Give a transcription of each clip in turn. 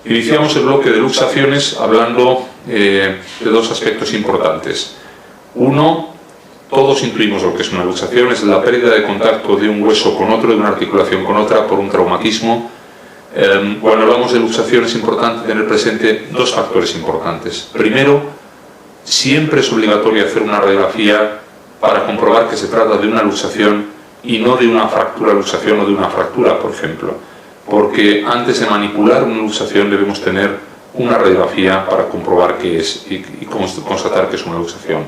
Iniciamos el bloque de luxaciones hablando de dos aspectos importantes. Uno, todos intuimos lo que es una luxación, es la pérdida de contacto de un hueso con otro, de una articulación con otra, por un traumatismo. Cuando hablamos de luxación es importante tener presente dos factores importantes. Primero, siempre es obligatorio hacer una radiografía para comprobar que se trata de una luxación y no de una fractura luxación o de una fractura, por ejemplo. Porque antes de manipular una luxación debemos tener una radiografía para comprobar qué es y constatar que es una luxación.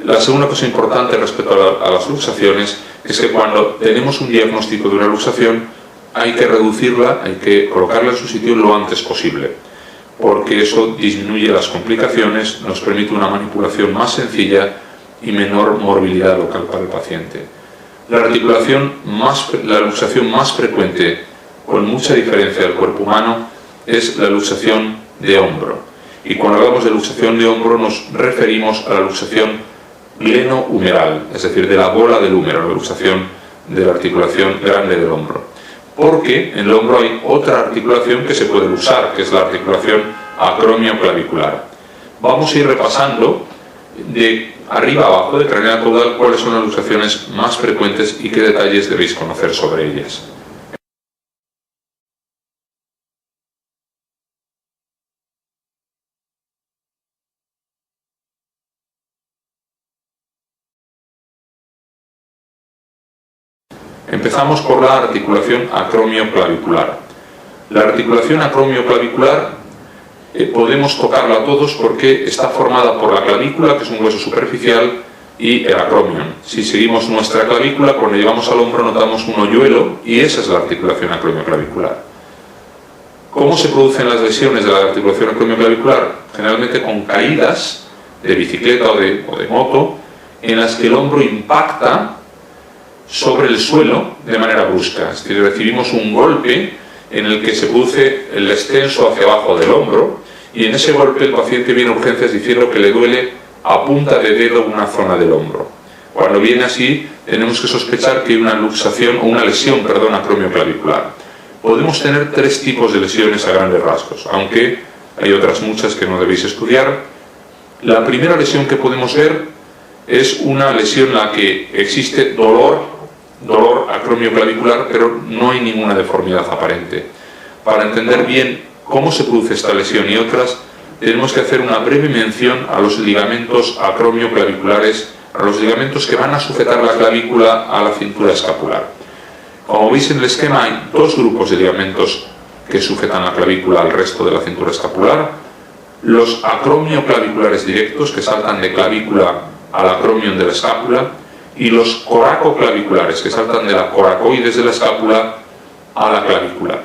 La segunda cosa importante respecto a las luxaciones es que cuando tenemos un diagnóstico de una luxación hay que reducirla, hay que colocarla en su sitio lo antes posible, porque eso disminuye las complicaciones, nos permite una manipulación más sencilla y menor morbilidad local para el paciente. La luxación más frecuente, con mucha diferencia del cuerpo humano, es la luxación de hombro. Y cuando hablamos de luxación de hombro nos referimos a la luxación glenohumeral, es decir, de la bola del húmero, la luxación de la articulación grande del hombro. Porque en el hombro hay otra articulación que se puede luxar, que es la articulación acromioclavicular. Vamos a ir repasando de arriba abajo, de craneal a caudal, cuáles son las luxaciones más frecuentes y qué detalles debéis conocer sobre ellas. Empezamos por la articulación acromioclavicular. La articulación acromioclavicular podemos tocarla todos porque está formada por la clavícula, que es un hueso superficial, y el acromion. Si seguimos nuestra clavícula, cuando llegamos al hombro notamos un hoyuelo y esa es la articulación acromioclavicular. ¿Cómo se producen las lesiones de la articulación acromioclavicular? Generalmente con caídas de bicicleta o de moto en las que el hombro impacta sobre el suelo de manera brusca. Es decir, recibimos un golpe en el que se produce el descenso hacia abajo del hombro y en ese golpe el paciente viene a urgencias diciendo que le duele a punta de dedo una zona del hombro. Cuando viene así tenemos que sospechar que hay una luxación o una lesión, acromioclavicular. Podemos tener tres tipos de lesiones a grandes rasgos, aunque hay otras muchas que no debéis estudiar. La primera lesión que podemos ver es una lesión en la que existe dolor acromioclavicular, pero no hay ninguna deformidad aparente. Para entender bien cómo se produce esta lesión y otras, tenemos que hacer una breve mención a los ligamentos acromioclaviculares, a los ligamentos que van a sujetar la clavícula a la cintura escapular. Como veis en el esquema hay dos grupos de ligamentos que sujetan la clavícula al resto de la cintura escapular: los acromioclaviculares directos, que saltan de clavícula al acromion de la escápula, y los coracoclaviculares, que saltan de la coracoides de la escápula a la clavícula.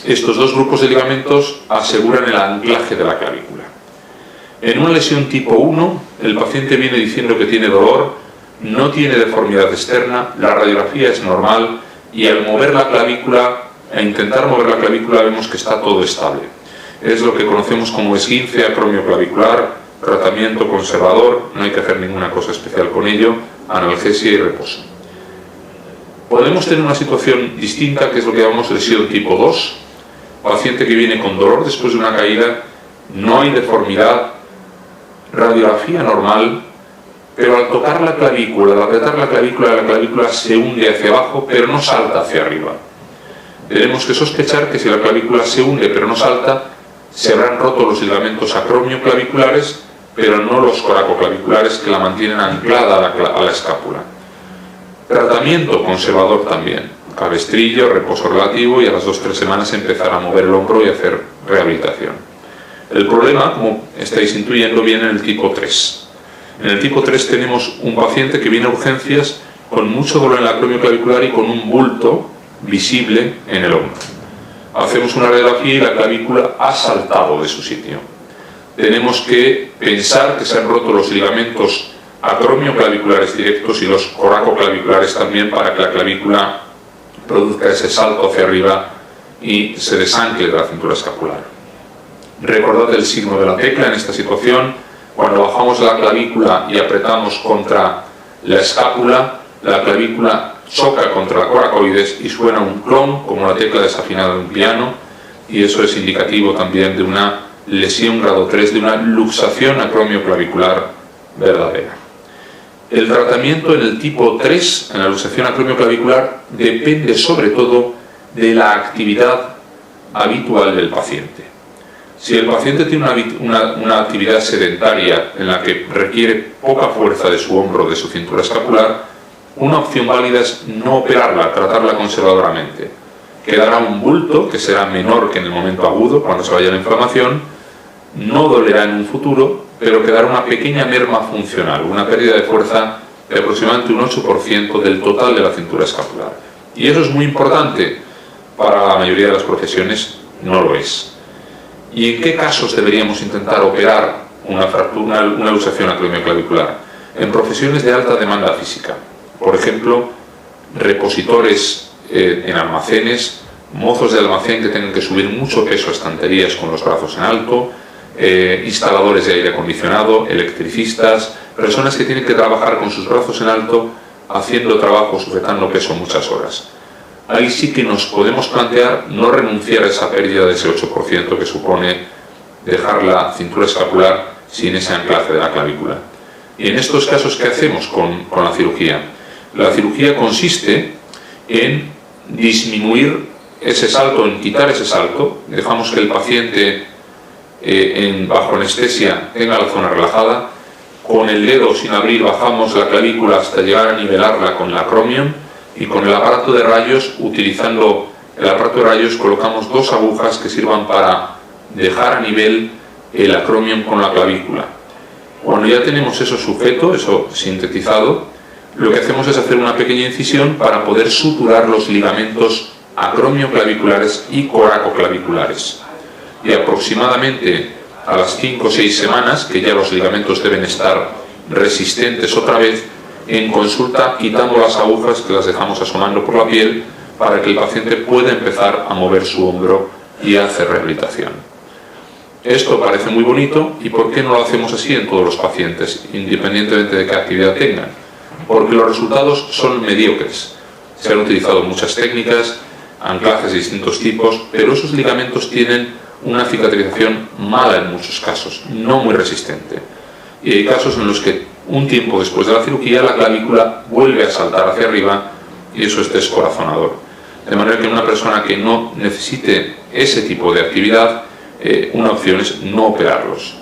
Estos dos grupos de ligamentos aseguran el anclaje de la clavícula. En una lesión tipo 1, el paciente viene diciendo que tiene dolor, no tiene deformidad externa, la radiografía es normal y al mover la clavícula, a intentar mover la clavícula, vemos que está todo estable. Es lo que conocemos como esguince acromioclavicular, tratamiento conservador, no hay que hacer ninguna cosa especial con ello, analgesia y reposo. Podemos tener una situación distinta, que es lo que llamamos lesión tipo 2, paciente que viene con dolor después de una caída, no hay deformidad, radiografía normal, pero al tocar la clavícula, al apretar la clavícula se hunde hacia abajo, pero no salta hacia arriba. Tenemos que sospechar que si la clavícula se hunde pero no salta, se habrán roto los ligamentos acromioclaviculares, pero no los coracoclaviculares, que la mantienen anclada a la escápula. Tratamiento conservador también, cabestrillo, reposo relativo y a las 2-3 semanas empezar a mover el hombro y hacer rehabilitación. El problema, como estáis intuyendo, viene en el tipo 3. En el tipo 3 tenemos un paciente que viene a urgencias con mucho dolor en la acromioclavicular y con un bulto visible en el hombro. Hacemos una radiografía y la clavícula ha saltado de su sitio. Tenemos que pensar que se han roto los ligamentos acromioclaviculares directos y los coracoclaviculares también, para que la clavícula produzca ese salto hacia arriba y se desancle de la cintura escapular. Recordad el signo de la tecla en esta situación. Cuando bajamos la clavícula y apretamos contra la escápula, la clavícula choca contra la coracoides y suena un clon, como la tecla desafinada de un piano, y eso es indicativo también de una lesión grado 3, de una luxación acromioclavicular verdadera. El tratamiento en el tipo 3, en la luxación acromioclavicular, depende sobre todo de la actividad habitual del paciente. Si el paciente tiene una actividad sedentaria en la que requiere poca fuerza de su hombro, de su cintura escapular, una opción válida es no operarla, tratarla conservadoramente. Quedará un bulto que será menor que en el momento agudo, cuando se vaya la inflamación, no dolerá en un futuro, pero quedará una pequeña merma funcional, una pérdida de fuerza de aproximadamente un 8% del total de la cintura escapular. Y eso es muy importante, para la mayoría de las profesiones no lo es. ¿Y en qué casos deberíamos intentar operar una luxación acromioclavicular? En profesiones de alta demanda física, por ejemplo, repositores en almacenes, mozos de almacén que tengan que subir mucho peso a estanterías con los brazos en alto, instaladores de aire acondicionado, electricistas, personas que tienen que trabajar con sus brazos en alto haciendo trabajo, sujetando peso muchas horas. Ahí sí que nos podemos plantear no renunciar a esa pérdida de ese 8% que supone dejar la cintura escapular sin ese anclaje de la clavícula. Y en estos casos, ¿qué hacemos con la cirugía? La cirugía consiste en disminuir ese salto, en quitar ese salto, dejamos que el paciente bajo anestesia tenga la zona relajada, con el dedo sin abrir bajamos la clavícula hasta llegar a nivelarla con el acromion, y con el aparato de rayos, utilizando el aparato de rayos, colocamos dos agujas que sirvan para dejar a nivel el acromion con la clavícula. Cuando ya tenemos eso sujeto, eso sintetizado, lo que hacemos es hacer una pequeña incisión para poder suturar los ligamentos acromioclaviculares y coracoclaviculares. Y aproximadamente a las 5 o 6 semanas, que ya los ligamentos deben estar resistentes otra vez, en consulta quitamos las agujas que las dejamos asomando por la piel para que el paciente pueda empezar a mover su hombro y a hacer rehabilitación. Esto parece muy bonito, ¿y por qué no lo hacemos así en todos los pacientes, independientemente de qué actividad tengan? Porque los resultados son mediocres. Se han utilizado muchas técnicas, anclajes de distintos tipos, pero esos ligamentos tienen una cicatrización mala en muchos casos, no muy resistente. Y hay casos en los que un tiempo después de la cirugía la clavícula vuelve a saltar hacia arriba y eso es descorazonador. De manera que en una persona que no necesite ese tipo de actividad, una opción es no operarlos.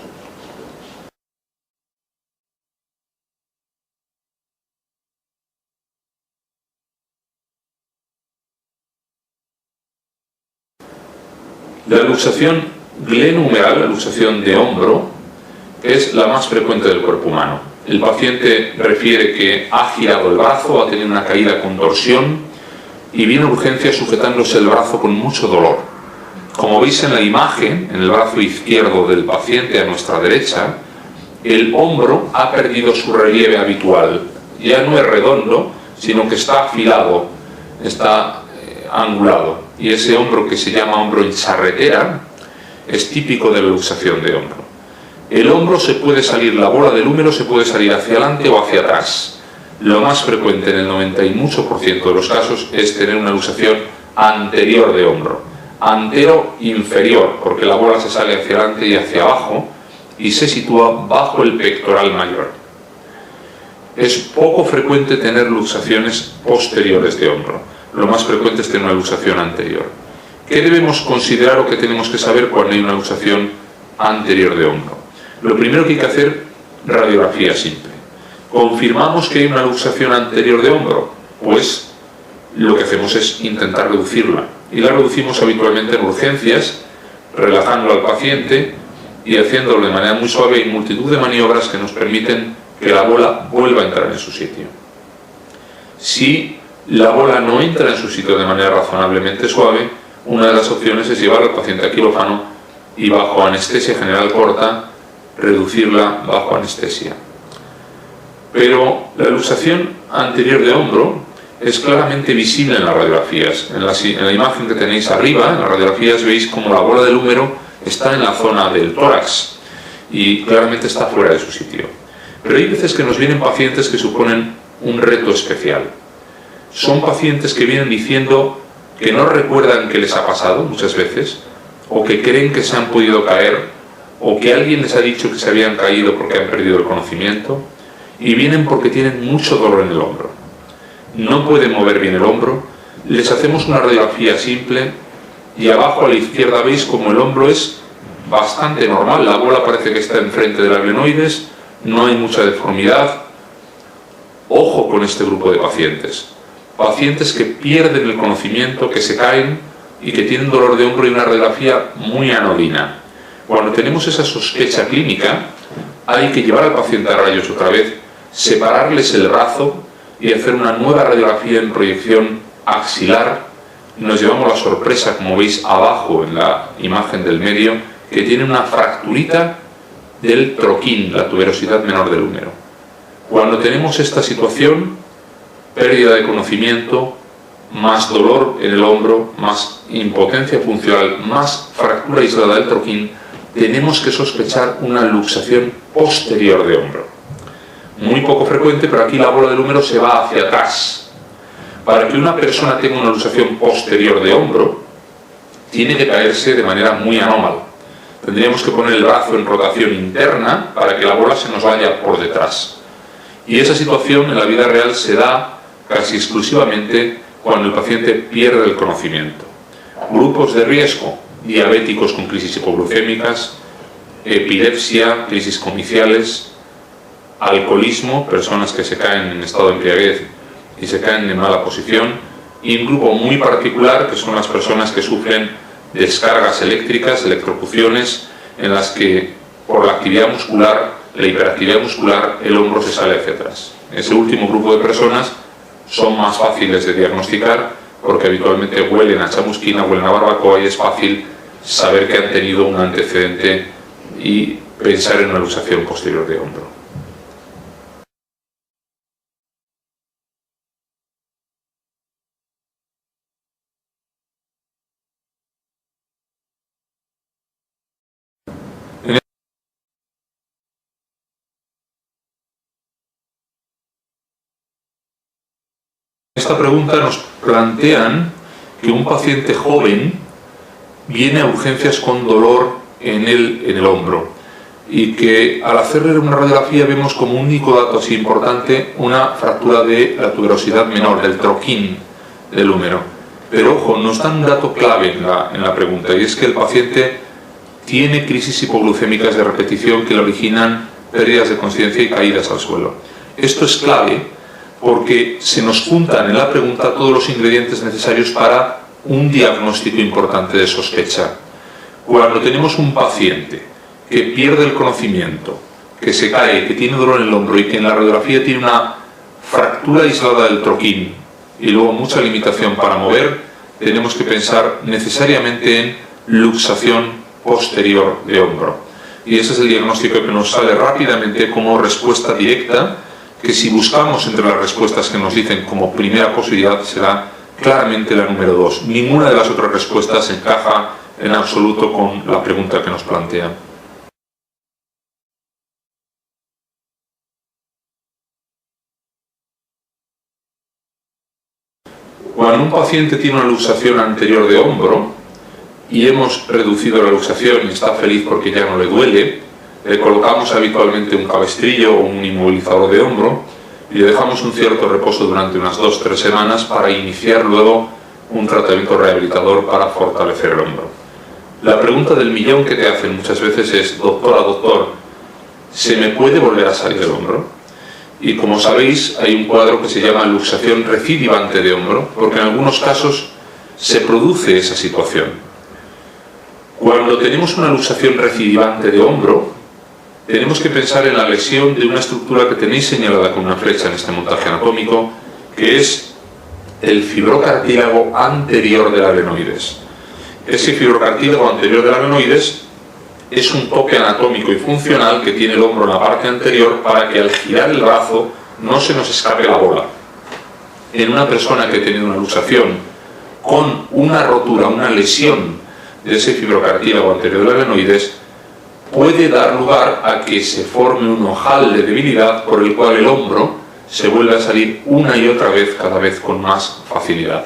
La luxación glenohumeral, la luxación de hombro, es la más frecuente del cuerpo humano. El paciente refiere que ha girado el brazo, ha tenido una caída con torsión y viene a urgencia sujetándose el brazo con mucho dolor. Como veis en la imagen, en el brazo izquierdo del paciente a nuestra derecha, el hombro ha perdido su relieve habitual. Ya no es redondo, sino que está afilado, está angulado. Y ese hombro, que se llama hombro en charretera, es típico de la luxación de hombro. El hombro se puede salir, la bola del húmero se puede salir hacia adelante o hacia atrás. Lo más frecuente en el 90 y mucho % de los casos es tener una luxación anterior de hombro. Antero-inferior, porque la bola se sale hacia adelante y hacia abajo y se sitúa bajo el pectoral mayor. Es poco frecuente tener luxaciones posteriores de hombro. Lo más frecuente es tener una luxación anterior. ¿Qué debemos considerar o qué tenemos que saber cuando hay una luxación anterior de hombro? Lo primero que hay que hacer, radiografía simple. ¿Confirmamos que hay una luxación anterior de hombro? Pues lo que hacemos es intentar reducirla. Y la reducimos habitualmente en urgencias, relajando al paciente y haciéndolo de manera muy suave y multitud de maniobras que nos permiten que la bola vuelva a entrar en su sitio. Si la bola no entra en su sitio de manera razonablemente suave, una de las opciones es llevar al paciente a quirófano y bajo anestesia general corta, reducirla bajo anestesia. Pero la luxación anterior de hombro es claramente visible en las radiografías. En la imagen que tenéis arriba, en las radiografías, veis como la bola del húmero está en la zona del tórax y claramente está fuera de su sitio. Pero hay veces que nos vienen pacientes que suponen un reto especial. Son pacientes que vienen diciendo que no recuerdan qué les ha pasado muchas veces, o que creen que se han podido caer, o que alguien les ha dicho que se habían caído porque han perdido el conocimiento, y vienen porque tienen mucho dolor en el hombro. No pueden mover bien el hombro, les hacemos una radiografía simple y abajo a la izquierda veis como el hombro es bastante normal, la bola parece que está enfrente del glenoides, no hay mucha deformidad. Ojo con este grupo de pacientes. Pacientes que pierden el conocimiento, que se caen y que tienen dolor de hombro y una radiografía muy anodina. Cuando tenemos esa sospecha clínica, hay que llevar al paciente a rayos otra vez, separarles el brazo y hacer una nueva radiografía en proyección axilar. Nos llevamos la sorpresa, como veis abajo en la imagen del medio, que tiene una fracturita del troquín, la tuberosidad menor del húmero. Cuando tenemos esta situación, pérdida de conocimiento, más dolor en el hombro, más impotencia funcional, más fractura aislada del troquín, tenemos que sospechar una luxación posterior de hombro. Muy poco frecuente, pero aquí la bola del húmero se va hacia atrás. Para que una persona tenga una luxación posterior de hombro, tiene que caerse de manera muy anómala. Tendríamos que poner el brazo en rotación interna para que la bola se nos vaya por detrás. Y esa situación en la vida real se da casi exclusivamente cuando el paciente pierde el conocimiento. Grupos de riesgo: diabéticos con crisis hipoglucémicas, epilepsia, crisis comiciales, alcoholismo, personas que se caen en estado de embriaguez y se caen en mala posición, y un grupo muy particular que son las personas que sufren descargas eléctricas, electrocuciones, en las que por la actividad muscular, la hiperactividad muscular, el hombro se sale hacia atrás. Ese último grupo de personas son más fáciles de diagnosticar porque habitualmente huelen a chamusquina, huelen a barbacoa y es fácil saber que han tenido un antecedente y pensar en una luxación posterior de hombro. Esta pregunta nos plantean que un paciente joven viene a urgencias con dolor en el hombro y que al hacerle una radiografía vemos como único dato así importante una fractura de la tuberosidad menor, del troquín del húmero. Pero ojo, nos dan un dato clave en la pregunta, y es que el paciente tiene crisis hipoglucémicas de repetición que le originan pérdidas de conciencia y caídas al suelo. Esto es clave porque se nos juntan en la pregunta todos los ingredientes necesarios para un diagnóstico importante de sospecha. Cuando tenemos un paciente que pierde el conocimiento, que se cae, que tiene dolor en el hombro y que en la radiografía tiene una fractura aislada del troquín y luego mucha limitación para mover, tenemos que pensar necesariamente en luxación posterior de hombro. Y ese es el diagnóstico que nos sale rápidamente como respuesta directa, que si buscamos entre las respuestas que nos dicen como primera posibilidad será claramente la número 2. Ninguna de las otras respuestas encaja en absoluto con la pregunta que nos plantean. Cuando un paciente tiene una luxación anterior de hombro y hemos reducido la luxación y está feliz porque ya no le duele, le colocamos habitualmente un cabestrillo o un inmovilizador de hombro y le dejamos un cierto reposo durante unas 2-3 semanas para iniciar luego un tratamiento rehabilitador para fortalecer el hombro. La pregunta del millón que te hacen muchas veces es: doctora, doctor, ¿se me puede volver a salir el hombro? Y como sabéis, hay un cuadro que se llama luxación recidivante de hombro, porque en algunos casos se produce esa situación. Cuando tenemos una luxación recidivante de hombro, tenemos que pensar en la lesión de una estructura que tenéis señalada con una flecha en este montaje anatómico, que es el fibrocartílago anterior del glenoides. Ese fibrocartílago anterior del glenoides es un toque anatómico y funcional que tiene el hombro en la parte anterior para que al girar el brazo no se nos escape la bola. En una persona que ha tenido una luxación con una rotura, una lesión de ese fibrocartílago anterior del glenoides, puede dar lugar a que se forme un ojal de debilidad por el cual el hombro se vuelve a salir una y otra vez, cada vez con más facilidad.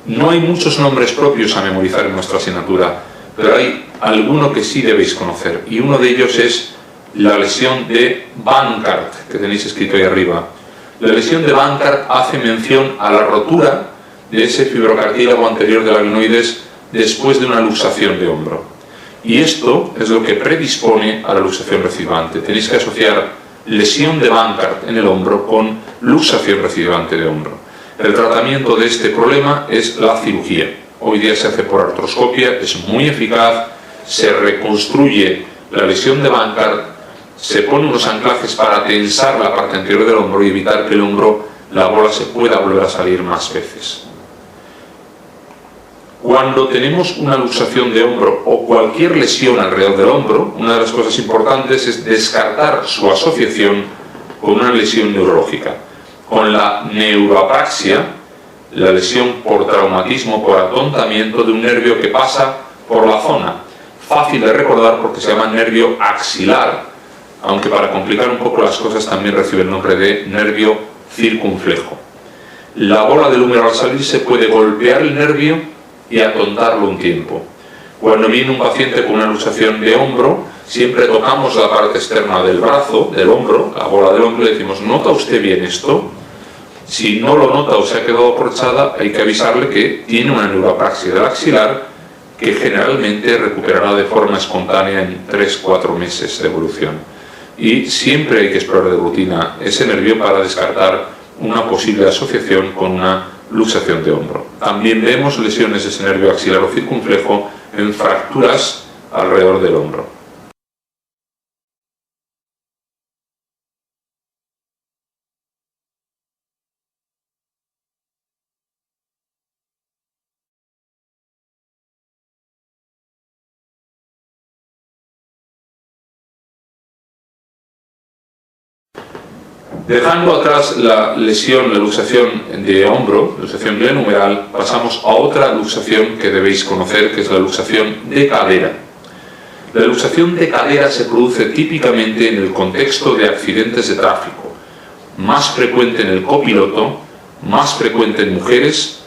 No hay muchos nombres propios a memorizar en nuestra asignatura, pero hay alguno que sí debéis conocer, y uno de ellos es la lesión de Bankart, que tenéis escrito ahí arriba. La lesión de Bankart hace mención a la rotura de ese fibrocartílago anterior del glenoides después de una luxación de hombro. Y esto es lo que predispone a la luxación recidivante. Tenéis que asociar lesión de Bankart en el hombro con luxación recidivante de hombro. El tratamiento de este problema es la cirugía. Hoy día se hace por artroscopia, es muy eficaz, se reconstruye la lesión de Bankart, se pone unos anclajes para tensar la parte anterior del hombro y evitar que el hombro, la bola, se pueda volver a salir más veces. Cuando tenemos una luxación de hombro o cualquier lesión alrededor del hombro, una de las cosas importantes es descartar su asociación con una lesión neurológica. Con la neuroapraxia, la lesión por traumatismo, por atontamiento de un nervio que pasa por la zona. Fácil de recordar porque se llama nervio axilar, aunque para complicar un poco las cosas también recibe el nombre de nervio circunflejo. La bola del húmero al salir se puede golpear el nervio y atontarlo un tiempo. Cuando viene un paciente con una luxación de hombro, siempre tocamos la parte externa del brazo, del hombro, la bola del hombro, y decimos: ¿nota usted bien esto? Si no lo nota o se ha quedado aporchada, hay que avisarle que tiene una neuroapraxia del axilar que generalmente recuperará de forma espontánea en 3-4 meses de evolución. Y siempre hay que explorar de rutina ese nervio para descartar una posible asociación con una luxación de hombro. También vemos lesiones de ese nervio axilar o circunflejo en fracturas alrededor del hombro. Dejando atrás la lesión, la luxación de hombro, luxación glenumeral, pasamos a otra luxación que debéis conocer, que es la luxación de cadera. La luxación de cadera se produce típicamente en el contexto de accidentes de tráfico, más frecuente en el copiloto, más frecuente en mujeres,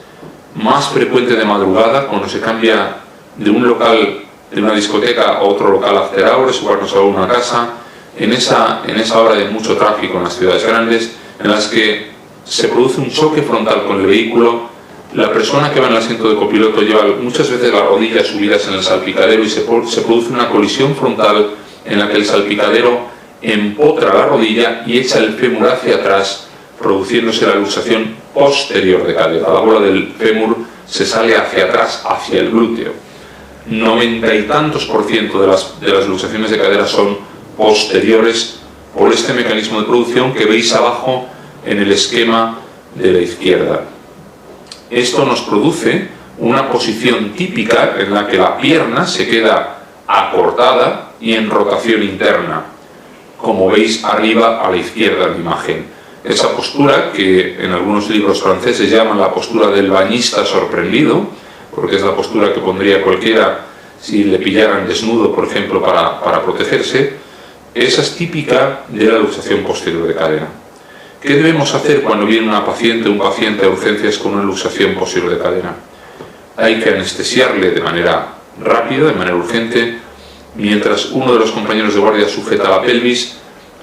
más frecuente de madrugada, cuando se cambia de un local, de una discoteca a otro local after hours, o cuando se va a una casa, en esa hora de mucho tráfico en las ciudades grandes, en las que se produce un choque frontal con el vehículo. La persona que va en el asiento de copiloto lleva muchas veces las rodillas subidas en el salpicadero y se produce una colisión frontal en la que el salpicadero empotra la rodilla y echa el fémur hacia atrás, produciéndose la luxación posterior de cadera. La bola del fémur se sale hacia atrás, hacia el glúteo. 90 y tantos % de las luxaciones de cadera son posteriores por este mecanismo de producción que veis abajo en el esquema de la izquierda. Esto nos produce una posición típica en la que la pierna se queda acortada y en rotación interna, como veis arriba a la izquierda en la imagen. Esa postura, que en algunos libros franceses llaman la postura del bañista sorprendido, porque es la postura que pondría cualquiera si le pillaran desnudo, por ejemplo, para protegerse. Esa es típica de la luxación posterior de cadera. ¿Qué debemos hacer cuando viene un paciente a urgencias con una luxación posterior de cadera? Hay que anestesiarle de manera rápida, de manera urgente, mientras uno de los compañeros de guardia sujeta la pelvis,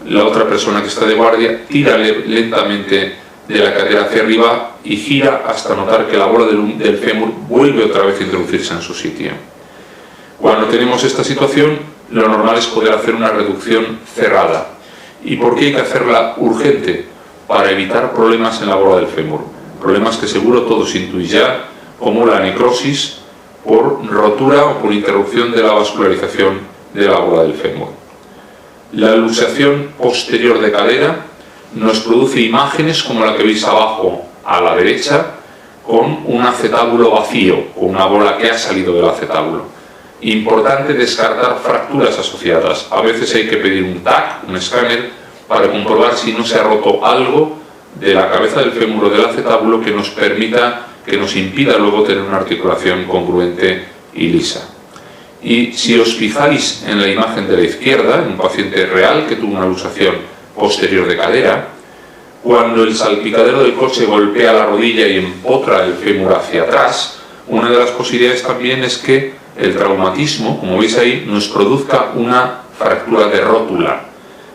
la otra persona que está de guardia tira lentamente de la cadera hacia arriba y gira hasta notar que la bola del fémur vuelve otra vez a introducirse en su sitio. Cuando tenemos esta situación, lo normal es poder hacer una reducción cerrada. ¿Y por qué hay que hacerla urgente? Para evitar problemas en la bola del fémur. Problemas que seguro todos intuís ya, como la necrosis por rotura o por interrupción de la vascularización de la bola del fémur. La luxación posterior de cadera nos produce imágenes como la que veis abajo a la derecha, con un acetábulo vacío, o una bola que ha salido del acetábulo. Importante descartar fracturas asociadas. A veces hay que pedir un TAC, un escáner, para comprobar si no se ha roto algo de la cabeza del fémur o del acetábulo que nos permita, que nos impida luego tener una articulación congruente y lisa. Y si os fijáis en la imagen de la izquierda, en un paciente real que tuvo una luxación posterior de cadera, cuando el salpicadero del coche golpea la rodilla y empotra el fémur hacia atrás, una de las posibilidades también es que el traumatismo, como veis ahí, nos produzca una fractura de rótula.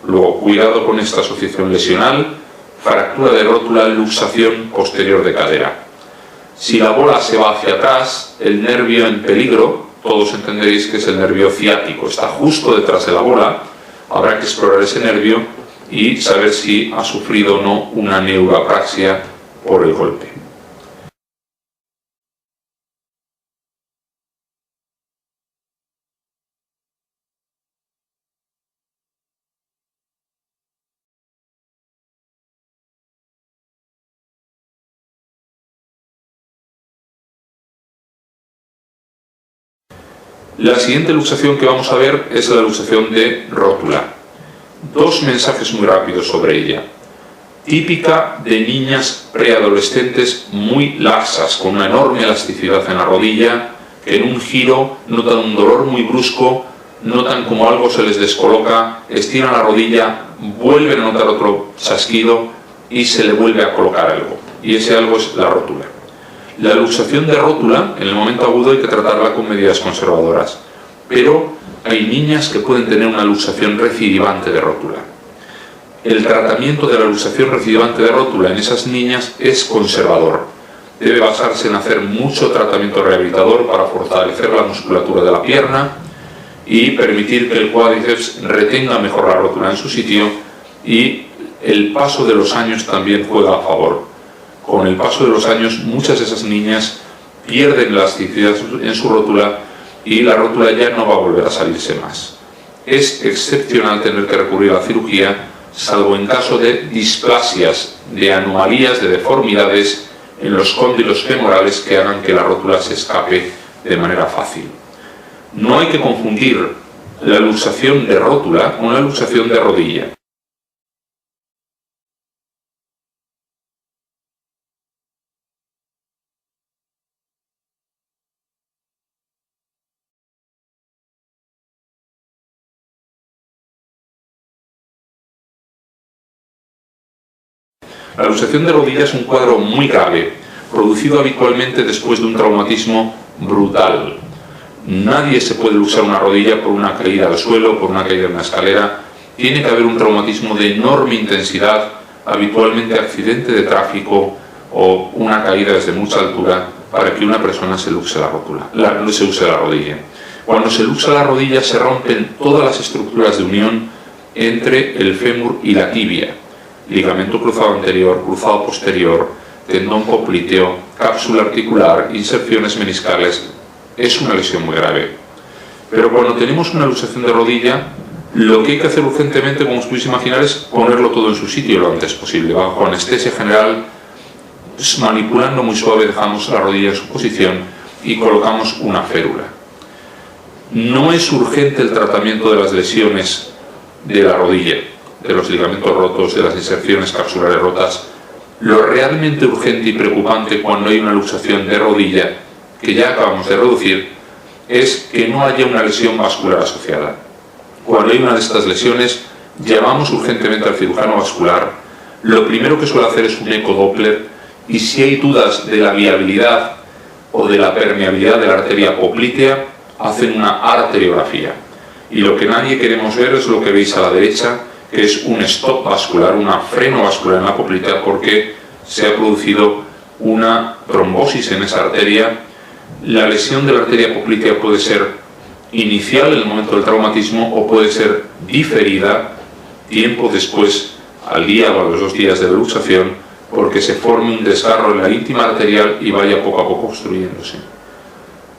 Luego, cuidado con esta asociación lesional, fractura de rótula, luxación posterior de cadera. Si la bola se va hacia atrás, el nervio en peligro, todos entenderéis que es el nervio ciático, está justo detrás de la bola, habrá que explorar ese nervio y saber si ha sufrido o no una neuroapraxia por el golpe. La siguiente luxación que vamos a ver es la luxación de rótula. Dos mensajes muy rápidos sobre ella. Típica de niñas preadolescentes muy laxas, con una enorme elasticidad en la rodilla, que en un giro notan un dolor muy brusco, notan como algo se les descoloca, estiran la rodilla, vuelven a notar otro chasquido y se le vuelve a colocar algo. Y ese algo es la rótula. La luxación de rótula, en el momento agudo hay que tratarla con medidas conservadoras, pero hay niñas que pueden tener una luxación recidivante de rótula. El tratamiento de la luxación recidivante de rótula en esas niñas es conservador. Debe basarse en hacer mucho tratamiento rehabilitador para fortalecer la musculatura de la pierna y permitir que el cuádriceps retenga mejor la rótula en su sitio, y el paso de los años también juega a favor. Con el paso de los años, muchas de esas niñas pierden elasticidad en su rótula y la rótula ya no va a volver a salirse más. Es excepcional tener que recurrir a la cirugía, salvo en caso de displasias, de anomalías, de deformidades en los cóndilos femorales que hagan que la rótula se escape de manera fácil. No hay que confundir la luxación de rótula con la luxación de rodilla. La luxación de rodilla es un cuadro muy grave, producido habitualmente después de un traumatismo brutal. Nadie se puede luxar una rodilla por una caída al suelo, por una caída en una escalera. Tiene que haber un traumatismo de enorme intensidad, habitualmente accidente de tráfico o una caída desde mucha altura, para que una persona se luxe la rótula, se use la rodilla. Cuando se luxa la rodilla se rompen todas las estructuras de unión entre el fémur y la tibia. Ligamento cruzado anterior, cruzado posterior, tendón popliteo, cápsula articular, inserciones meniscales. Es una lesión muy grave. Pero cuando tenemos una luxación de rodilla, lo que hay que hacer urgentemente, como os podéis imaginar, es ponerlo todo en su sitio lo antes posible. Bajo anestesia general, manipulando muy suave, dejamos la rodilla en su posición y colocamos una férula. No es urgente el tratamiento de las lesiones de la rodilla, de los ligamentos rotos, de las inserciones capsulares rotas. Lo realmente urgente y preocupante cuando hay una luxación de rodilla, que ya acabamos de reducir, es que no haya una lesión vascular asociada. Cuando hay una de estas lesiones, llamamos urgentemente al cirujano vascular. Lo primero que suele hacer es un ecodoppler, y si hay dudas de la viabilidad o de la permeabilidad de la arteria poplitea, hacen una arteriografía. Y lo que nadie queremos ver es lo que veis a la derecha, que es un stop vascular, un freno vascular en la poplitea, porque se ha producido una trombosis en esa arteria. La lesión de la arteria poplitea puede ser inicial en el momento del traumatismo o puede ser diferida tiempo después, al día o a los 2 días de la luxación, porque se forme un desgarro en la íntima arterial y vaya poco a poco obstruyéndose.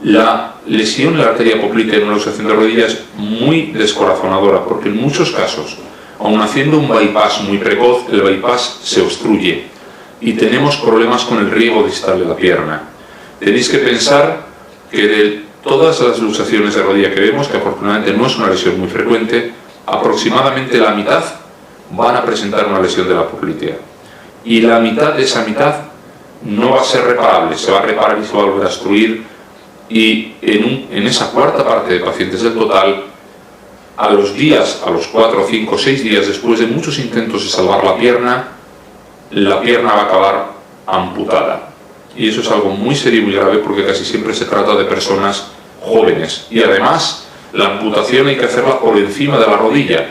La lesión de la arteria poplitea en una luxación de rodilla es muy descorazonadora, porque en muchos casos, aun haciendo un bypass muy precoz, el bypass se obstruye y tenemos problemas con el riego distal de la pierna. Tenéis que pensar que de todas las luxaciones de rodilla que vemos, que afortunadamente no es una lesión muy frecuente, aproximadamente la mitad van a presentar una lesión de la poplitea. Y la mitad de esa mitad no va a ser reparable, se va a reparar y se va a volver a obstruir, y en esa cuarta parte de pacientes del total, a los 4, 5, 6 días después de muchos intentos de salvar la pierna va a acabar amputada. Y eso es algo muy serio y muy grave, porque casi siempre se trata de personas jóvenes. Y además, la amputación hay que hacerla por encima de la rodilla,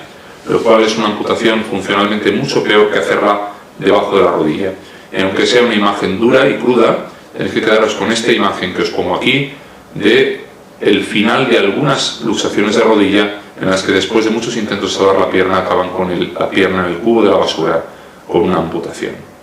lo cual es una amputación funcionalmente mucho peor que hacerla debajo de la rodilla. Y aunque sea una imagen dura y cruda, tenéis que quedaros con esta imagen que os pongo aquí, de el final de algunas luxaciones de rodilla en las que después de muchos intentos de salvar la pierna acaban con la pierna en el cubo de la basura con una amputación.